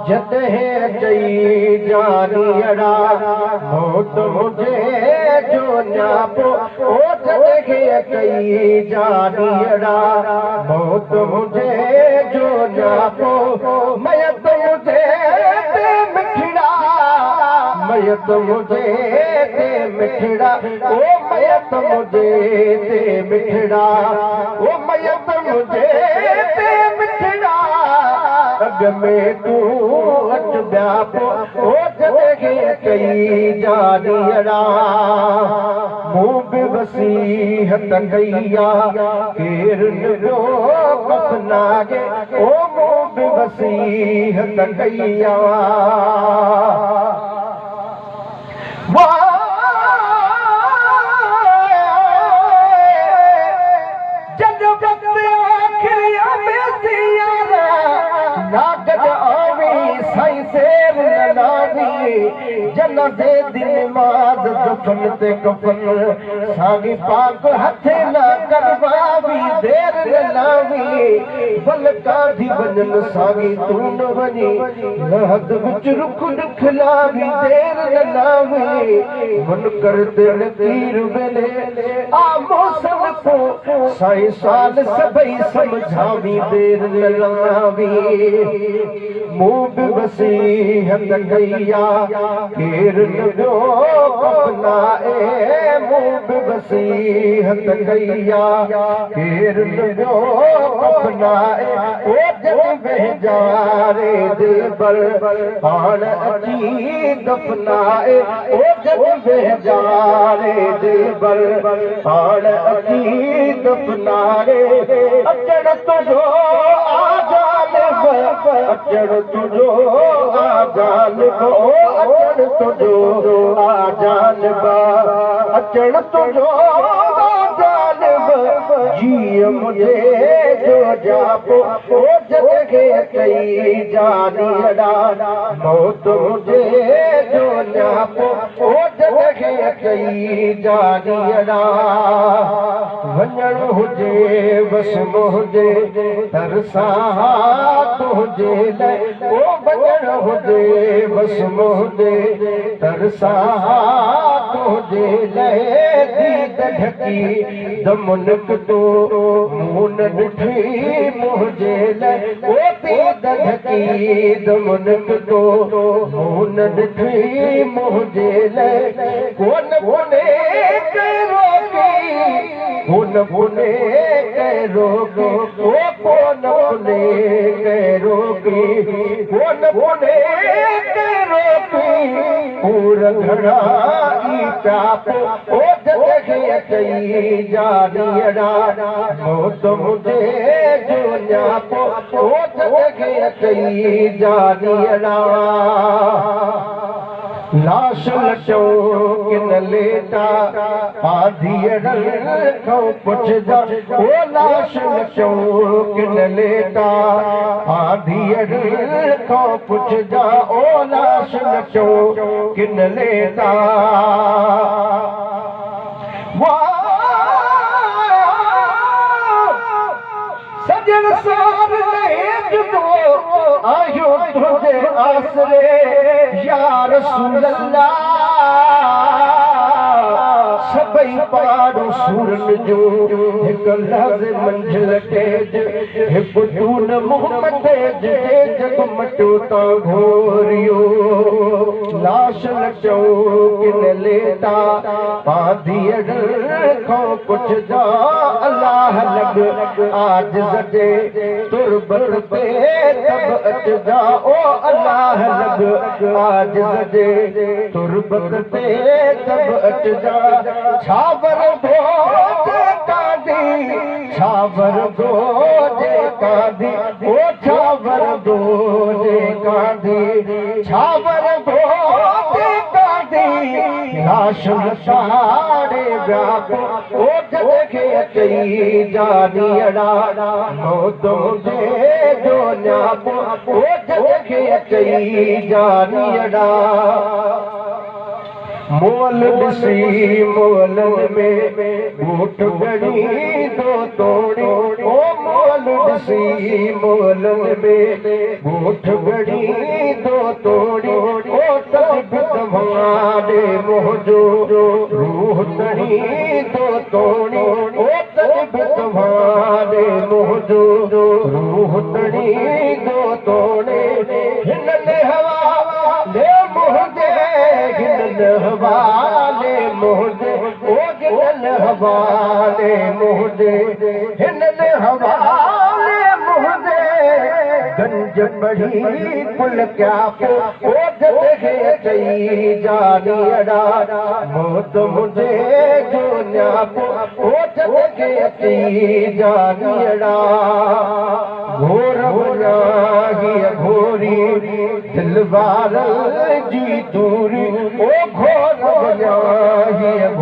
जॾहिं चई जानियड़ा मौत मुझे जो न्यापो ओ जॾहिं चई जानियड़ा मौत मुझे जो न्यापो मयत मुझे ते मिठड़ा मयत मुझे ते मिठड़ा ओ मयत मुझे ते मिठड़ा ओ मयत मुझे ते मिठड़ा अग में तू अच ब्यापो ओ जॾहिं कई जानियड़ा मूं बि वसीहत कईया केर नियो कफनागे ओ मूं बि वसीहत कईया जनदे दिमाग दफन ते कफन सागी पाक हथे ना करवावी देर न लावी बल काधी वजन सागी तू न वनी लहद विच रुख दिखलावी देर न लावी मन कर दिल तीर वेले आ मौसम को साई साल सबई समझावी देर न लावी मूं बि वसीहत कईया केर नियो कफनाए मूं बि वसीहत कईया केर नियो कफनाए ओ जॾहिं बेजारे दिलबर हाण अची दफनाए ओ जॾहिं बेजारे दिलबर हाण अची दफनाए अचण तुंहिंजो अचण तुझो आजानब ओ अचण तुझो आजानब अचण तुझो आजानब जीअ मुझे जो जापो ओ जॾहिं कई जानियड़ा मौत मुझे जो न्यापो ओ जॾहिं कई जानियड़ा वञण हुजे बस मुझे तरसां तुझे लाइ ओ वञण हुजे बस मुझे तरसां तुझे लाइ दीद ढकी दम निकतो मूं न ॾिठी मुझे लाइ ओ दीद ढकी दम निकतो मूं न ॾिठी मुझे लाइ कोन कोने करो कोन कोने करो ओ कोन कोने करो कोन कोने करो पूरा घड़ा ई चापो ओ जॾहिं कई जानियड़ा मौत मुझे जो न्यापो ओ जॾहिं कई जानियड़ा लाश लटो किन लेटा आधियड़न खां पुछजा ओ लाश लटो किन लेटा आधियड़न खां पुछजा ओ लाश लटो किन लेटा सजन सार नहीं जुदो आयो तुझे आसरे या रसूल अल्लाह सबई पाड़ो सूरन जो हिक लहज़ मंझिल तेज हिक तून मोहम्मद तेज जग मटो ता घोरियो लाश लटो किन लेटा पाधियड़ खां पुछजा अल्लाह लग आज सजे तुरबत पे तब अचजा ओ अल्लाह लग आज सजे तुरबत पे तब अचजा छावर दो कादी छावर दो कादी ओ छावर दो कादी छावर दो कादी लाश साड़े व्यापो ओ जॾहिं कई जानियड़ा मौत मुझे जो न्यापो ओ जॾहिं कई जानियड़ा मोल ॾिसी मोलन में ऊठ गड़ी दो तोड़ी ओ मोल ॾिसी मोलन में ॻोठ घड़ी दो तोड़ी ओ तबियत मारे मुंहिंजो रूह तड़ी दो तोड़ी ओ तबियत मारे मुंहिंजो रूह तड़ी दो तोड़े हिननि हवाले मुंहिंजे हिननि हवाले मुंहिंजे ओ हिननि हवाले मुंहिंजे हिननि हवाले मुंहिंजे गंज पढ़ी कुल क्या ओ जॻहि चई जानियड़ा मौत मुंहिंजे जो न्यापो ओ जॻहि चई जानियड़ा घोर वञा घोरी दिलवार जी दूरी ओ घोर वञा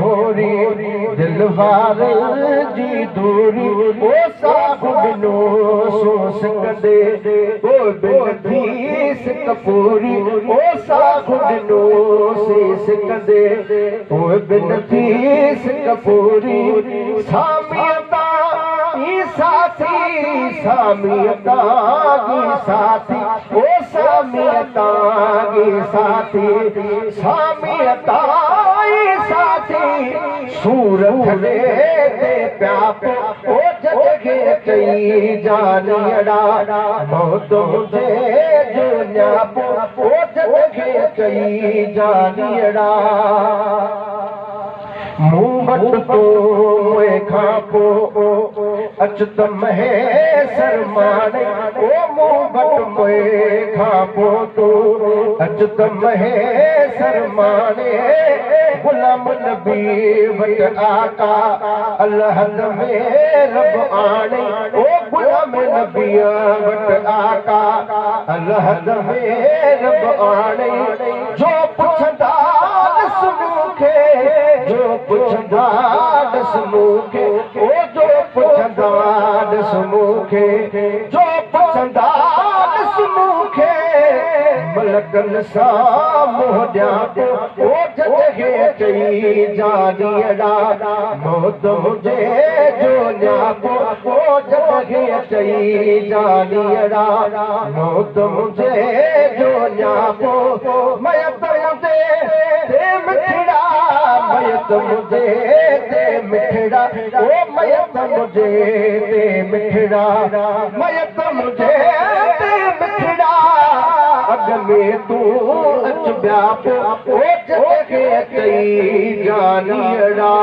घोरी दिलवार जी दूरी ओ साहु ॾिनो सोस कंदे ओ बिन थी सिक पूरी ओ साहु ॾिनो सेस कंदे ओ बिन थी सिक पूरी सामियता साथी सामियता साथी ओ सामियता साथी सामियता साथी सूरत दे प्याप ओ जॻहि चई जानियड़ा मौत मुंहिंजे जो न्याप ओ जॻहि चई जानियड़ा मूं वटि तो मुंहिं खां पोइ अच त महे सरमाने ओ मूं वटि मुंहिं खां पोइ तूं अच त महे सरमाने गुलाम नबी वटि आका अलहद में रब आणे ओ गुलाम नबी वटि आका अलहद में रब आणे जो पुछंदा मूंखे जो पुछंदा मूंखे ओ जो पुछंदा मूंखे जो पुछंदा मूंखे मलकनि सां मुंहुं ॾियां ओ जॻहि चई जानियड़ा मौत मुंहिंजे जो न्यापो ओ जॻहि चई जानियड़ा मौत मुंहिंजे जो न्यापो मयत मुंहिंजे मिठड़ा मयत मुंहिंजे ते मिठड़ा ओ मयत मुंहिंजे ते मिठड़ा मयत मुंहिंजे ते मिठड़ा अॻ में तूं अच ॿिया ओ जॻहि चई जानियड़ा।